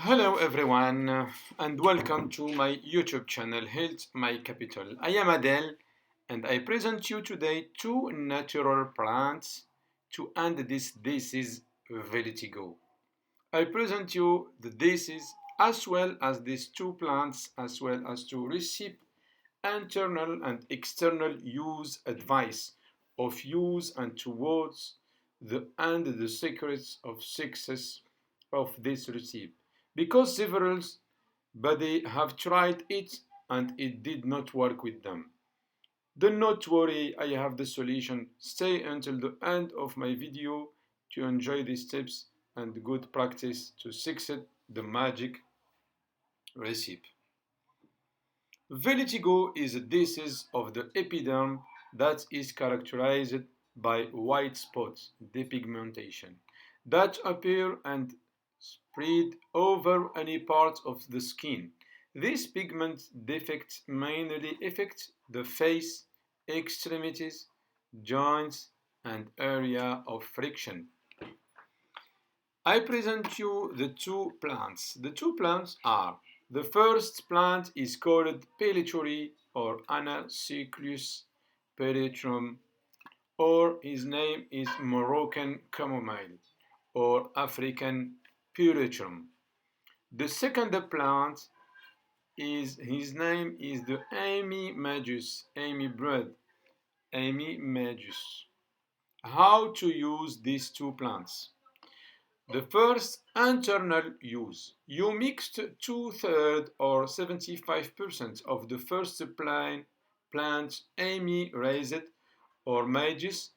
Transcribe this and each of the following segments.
Hello everyone and welcome to my YouTube channel Health My Capital. I am Adele and I present you today two natural plants to end this disease vitiligo. I present you the disease as well as these two plants as well as to receive internal and external use advice of use and towards the secrets of success of this recipe because several body have tried it and it did not work with them. Do not worry, I have the solution. Stay until the end of my video to enjoy these tips and good practice to succeed the magic recipe. Vitiligo is a disease of the epiderm that is characterized by white spots, depigmentation, that appear and spread over any part of the skin. These pigment defects mainly affect the face, extremities, joints, and area of friction. I present you the two plants. The two plants are: the first plant is called Pellitory or Anacyclus pellitorum, or his name is Moroccan chamomile or African pyrethrum. The second plant is his name is the Amy Magus, Amy bread, Amy Magus. How to use these two plants? The first, internal use. You mixed 2/3 or 75% of the first plant Amy raised or magus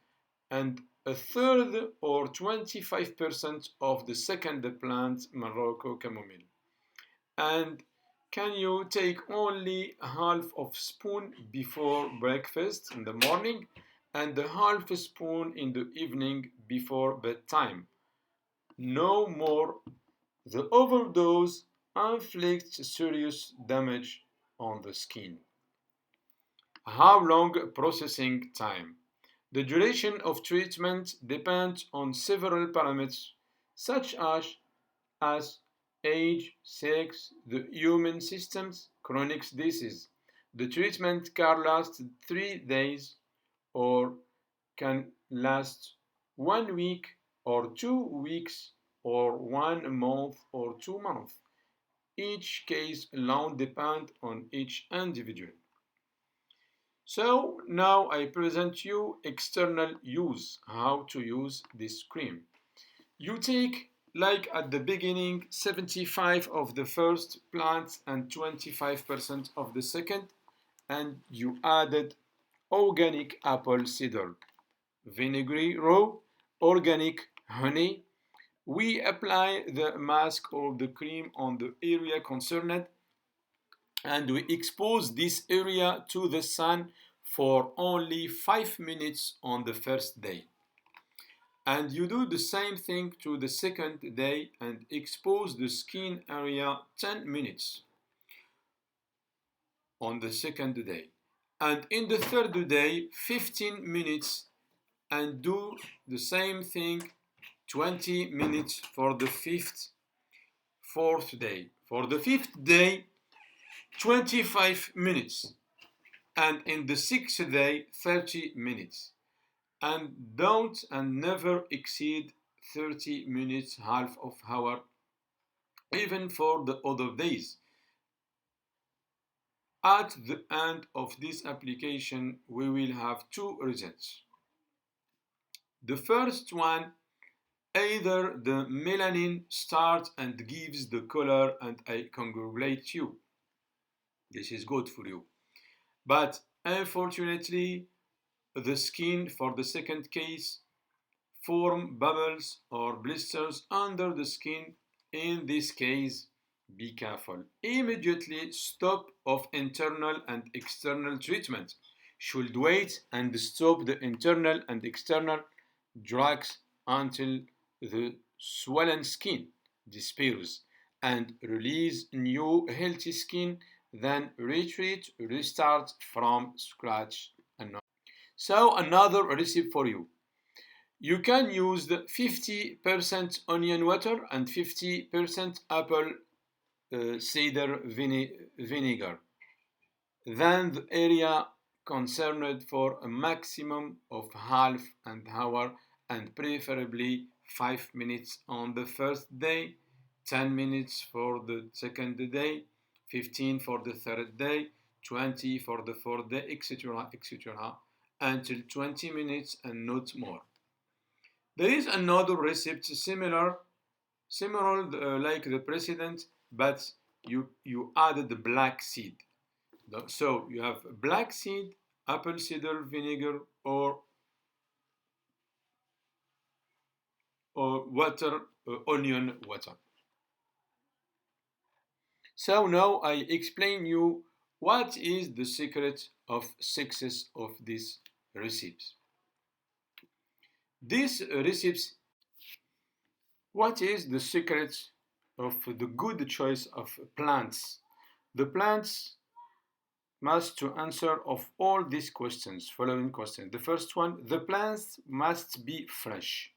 and a third or 25% of the second plant Morocco chamomile. And can you take only half of spoon before breakfast in the morning and a half spoon in the evening before bedtime? No more. The overdose inflicts serious damage on the skin. How long processing time? The duration of treatment depends on several parameters such as age, sex, the immune system's chronic disease. The treatment can last 3 days or can last 1 week or 2 weeks or 1 month or 2 months. Each case alone depends on each individual. So now I present you external use, how to use this cream. You take, like at the beginning, 75 of the first plant and 25% of the second, and you added organic apple cider, vinegary raw, organic honey. We apply the mask or the cream on the area concerned and we expose this area to the sun for only 5 minutes on the first day. And you do the same thing to the second day and expose the skin area 10 minutes on the second day. And in the third day, 15 minutes and do the same thing 20 minutes for the fourth day. For the fifth day, 25 minutes. And in the sixth day, 30 minutes. And don't and never exceed 30 minutes, half of hour, even for the other days. At the end of this application, we will have two results. The first one, either the melanin starts and gives the color, and I congratulate you. This is good for you. But unfortunately, the skin for the second case form bubbles or blisters under the skin. In this case, be careful. Immediately stop of internal and external treatment. Should wait and stop the internal and external drugs until the swollen skin disappears and release new healthy skin, then retreat, restart from scratch. So another recipe for you. You can use the 50% onion water and 50% apple cider vinegar. Then the area concerned for a maximum of half an hour and preferably 5 minutes on the first day, 10 minutes for the second day, 15 for the third day, 20 for the fourth day, etc., etc., until 20 minutes and not more. There is another recipe similar like the precedent, but you added the black seed. So you have black seed, apple cider vinegar, or water, onion water. So now I explain you what is the secret of success of these recipes. These recipes, what is the secret of the good choice of plants? The plants must to answer of all these questions, following questions. The first one, the plants must be fresh.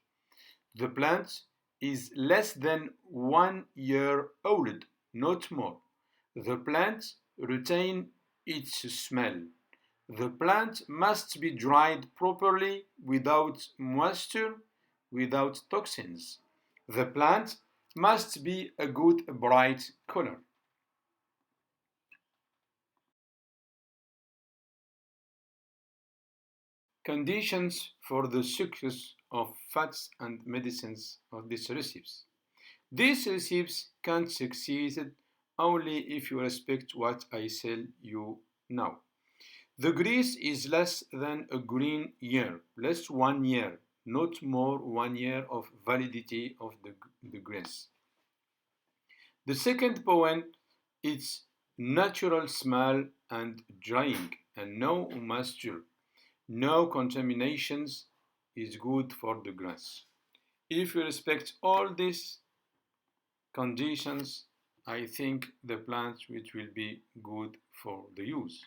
The plant is less than 1 year old, not more. The plant retain its smell. The plant must be dried properly without moisture, without toxins. The plant must be a good bright color. Conditions for the success of fats and medicines of these recipes. These recipes can succeed only if you respect what I tell you now. The grease is less than a green year, less 1 year, not more 1 year of validity of the grease. The second point is natural smell and drying and no moisture. No contaminations is good for the grass. If you respect all these conditions, I think the plant which will be good for the use.